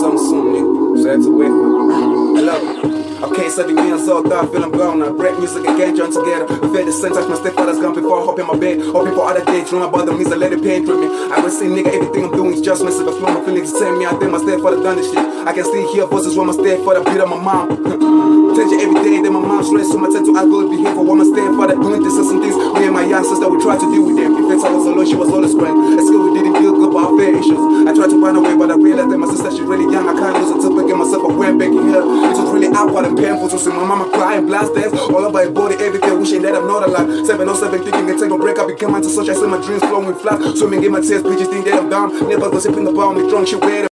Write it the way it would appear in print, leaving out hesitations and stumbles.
something soon, nigga. So I have to wait for it. I love it. Okay, 7 years old, I feel I'm grown now. Rap music and gang join together. I feel the same touch my stepfather's gone before I hop in my bed. Hoping for other days, dream about the means I let it pain through me. I will say, nigga, everything I'm doing is just massive. I flow my feelings, send me out there, my stepfather done this shit. I can still hear voices when my stepfather beat up my mom. Tell you every day that my mom's stressed, so my tattoo alcohol behavior while my stepfather doing this and some things. Me and my young sister, we tried to deal with them. In fact, I was alone, she was always crying. At school, we didn't deal good, but our fair issues. I tried to run away, but I realized that my sister, she's really young. I can't lose until I get myself a went back in here. It was really awkward and painful to see my mama crying, blast dance all over her body, everything, wishing that I'm not alive. 707, thinking and take a break, I became antisocial, I see my dreams flowing flat. Swimming in my tears, bitches think that I'm dumb. Never gossiping about me, drunk, she wear